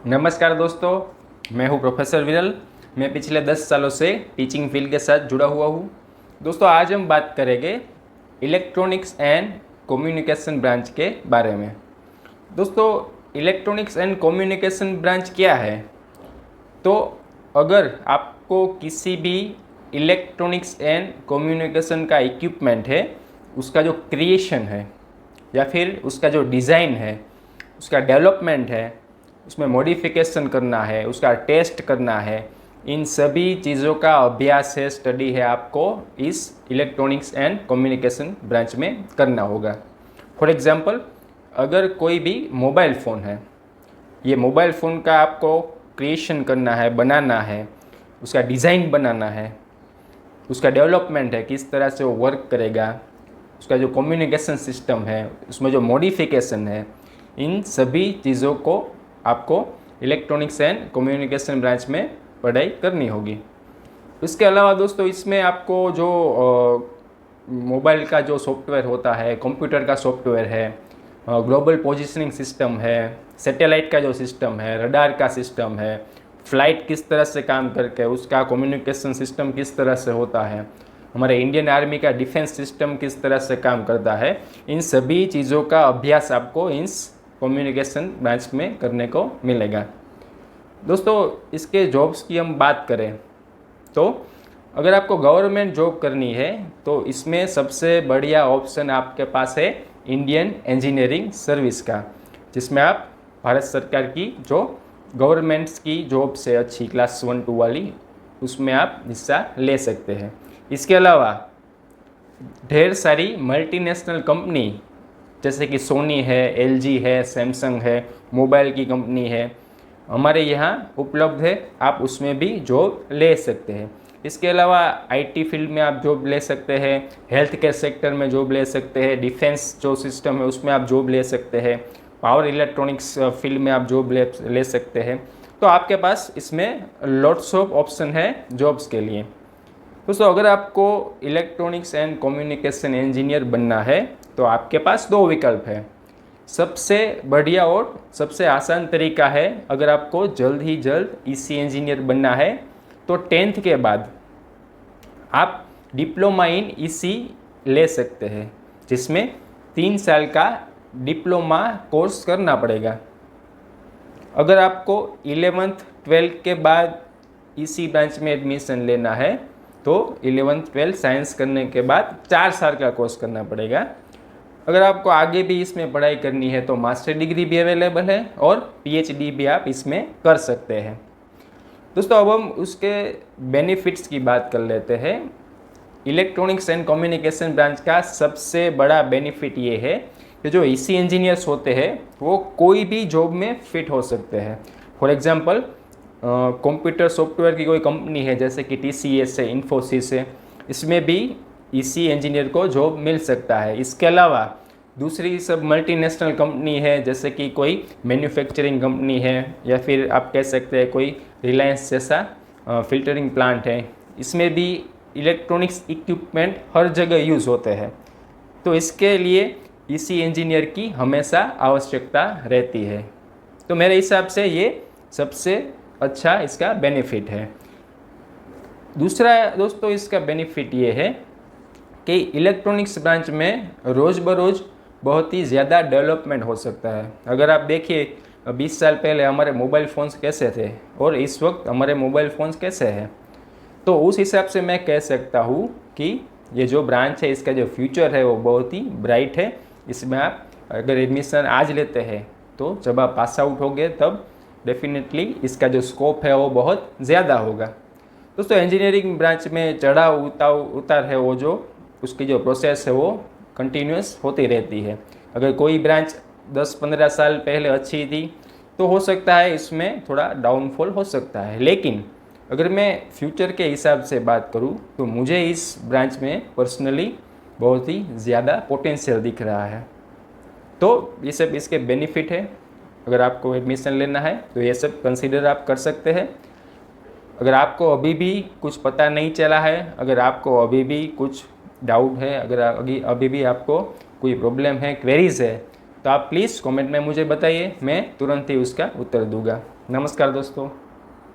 नमस्कार दोस्तों, मैं हूं प्रोफेसर विरल। मैं पिछले 10 सालों से टीचिंग फील्ड के साथ जुड़ा हुआ हूं। दोस्तों, आज हम बात करेंगे इलेक्ट्रॉनिक्स एंड कम्युनिकेशन ब्रांच के बारे में। दोस्तों, इलेक्ट्रॉनिक्स एंड कम्युनिकेशन ब्रांच क्या है? तो अगर आपको किसी भी इलेक्ट्रॉनिक्स एंड कम्युनिकेशन का इक्विपमेंट है, उसका जो क्रिएशन है या फिर उसका जो डिज़ाइन है, उसका डेवलपमेंट है, उसमें मॉडिफिकेशन करना है, उसका टेस्ट करना है, इन सभी चीज़ों का अभ्यास है, स्टडी है, आपको इस इलेक्ट्रॉनिक्स एंड कम्युनिकेशन ब्रांच में करना होगा। फॉर एग्ज़ाम्पल, अगर कोई भी मोबाइल फ़ोन है, ये मोबाइल फ़ोन का आपको क्रिएशन करना है, बनाना है, उसका डिज़ाइन बनाना है, उसका डेवलपमेंट है, किस तरह से वो वर्क करेगा, उसका जो कम्युनिकेशन सिस्टम है, उसमें जो मॉडिफिकेशन है, इन सभी चीज़ों को आपको इलेक्ट्रॉनिक्स एंड कम्युनिकेशन ब्रांच में पढ़ाई करनी होगी। इसके अलावा दोस्तों, इसमें आपको जो मोबाइल का जो सॉफ्टवेयर होता है, कंप्यूटर का सॉफ्टवेयर है, ग्लोबल पोजीशनिंग सिस्टम है, सैटेलाइट का जो सिस्टम है, रडार का सिस्टम है, फ्लाइट किस तरह से काम करके उसका कम्युनिकेशन सिस्टम किस तरह से होता है, हमारे इंडियन आर्मी का डिफेंस सिस्टम किस तरह से काम करता है, इन सभी चीज़ों का अभ्यास आपको इस कम्युनिकेशन ब्रांच में करने को मिलेगा। दोस्तों, इसके जॉब्स की हम बात करें तो अगर आपको गवर्नमेंट जॉब करनी है तो इसमें सबसे बढ़िया ऑप्शन आपके पास है इंडियन इंजीनियरिंग सर्विस का, जिसमें आप भारत सरकार की जो गवर्नमेंट्स की जॉब से अच्छी क्लास 1-2 वाली, उसमें आप हिस्सा ले सकते हैं। इसके अलावा ढेर सारी मल्टीनेशनल कंपनी जैसे कि सोनी है, एलजी है, सैमसंग है, मोबाइल की कंपनी है, हमारे यहाँ उपलब्ध है, आप उसमें भी जॉब ले सकते हैं। इसके अलावा आईटी फील्ड में आप जॉब ले सकते हैं, हेल्थ केयर सेक्टर में जॉब ले सकते हैं, डिफेंस जो सिस्टम है उसमें आप जॉब ले सकते हैं, पावर इलेक्ट्रॉनिक्स फील्ड में आप जॉब ले सकते हैं। तो आपके पास इसमें लॉट्स ऑफ ऑप्शन है जॉब्स के लिए। दोस्तों, अगर आपको इलेक्ट्रॉनिक्स एंड कम्युनिकेशन इंजीनियर बनना है तो आपके पास दो विकल्प है। सबसे बढ़िया और सबसे आसान तरीका है, अगर आपको जल्द ही जल्द ईसी इंजीनियर बनना है तो 10th के बाद आप डिप्लोमा इन ईसी ले सकते हैं, जिसमें 3 साल का डिप्लोमा कोर्स करना पड़ेगा। अगर आपको 11th 12th के बाद ईसी ब्रांच में एडमिशन लेना है तो 11th 12th साइंस करने के बाद 4 साल का कोर्स करना पड़ेगा। अगर आपको आगे भी इसमें पढ़ाई करनी है तो मास्टर डिग्री भी अवेलेबल है और पीएचडी भी आप इसमें कर सकते हैं। दोस्तों, अब हम उसके बेनिफिट्स की बात कर लेते हैं। इलेक्ट्रॉनिक्स एंड कम्युनिकेशन ब्रांच का सबसे बड़ा बेनिफिट ये है कि जो ईसी इंजीनियर्स होते हैं वो कोई भी जॉब में फिट हो सकते हैं। फॉर एग्जांपल, कंप्यूटर सॉफ्टवेयर की कोई कंपनी है जैसे कि टीसीएस है, इन्फोसिस है, इसमें भी ईसी इंजीनियर को जॉब मिल सकता है। इसके अलावा दूसरी सब मल्टीनेशनल कंपनी है जैसे कि कोई मैन्युफैक्चरिंग कंपनी है या फिर आप कह सकते हैं कोई रिलायंस जैसा फिल्टरिंग प्लांट है, इसमें भी इलेक्ट्रॉनिक्स इक्विपमेंट हर जगह यूज़ होते हैं। तो इसके लिए ईसी इंजीनियर की हमेशा आवश्यकता रहती है। तो मेरे हिसाब से ये सबसे अच्छा इसका बेनिफिट है। दूसरा दोस्तों, इसका बेनिफिट ये है कि इलेक्ट्रॉनिक्स ब्रांच में रोज़ बरोज़ बहुत ही ज़्यादा डेवलपमेंट हो सकता है। अगर आप देखिए 20 साल पहले हमारे मोबाइल फ़ोन्स कैसे थे और इस वक्त हमारे मोबाइल फ़ोन्स कैसे हैं, तो उस हिसाब से मैं कह सकता हूँ कि ये जो ब्रांच है इसका जो फ्यूचर है वो बहुत ही ब्राइट है। इसमें आप अगर एडमिशन आज लेते हैं तो जब आप पास आउट होंगे तब डेफिनेटली इसका जो स्कोप है वो बहुत ज़्यादा होगा। दोस्तों, इंजीनियरिंग ब्रांच में चढ़ाव उतार है, वो जो उसकी जो प्रोसेस है वो कंटिन्यूस होती रहती है। अगर कोई ब्रांच 10-15 साल पहले अच्छी थी तो हो सकता है इसमें थोड़ा डाउनफॉल हो सकता है, लेकिन अगर मैं फ्यूचर के हिसाब से बात करूं तो मुझे इस ब्रांच में पर्सनली बहुत ही ज़्यादा पोटेंशियल दिख रहा है। तो ये सब इसके बेनिफिट है। अगर आपको एडमिशन लेना है तो ये सब कंसीडर आप कर सकते हैं। अगर आपको अभी भी कुछ पता नहीं चला है, अगर आपको अभी भी कुछ डाउट है, अगर अभी भी आपको कोई प्रॉब्लम है, क्वेरीज है, तो आप प्लीज़ कमेंट में मुझे बताइए, मैं तुरंत ही उसका उत्तर दूंगा। नमस्कार दोस्तों।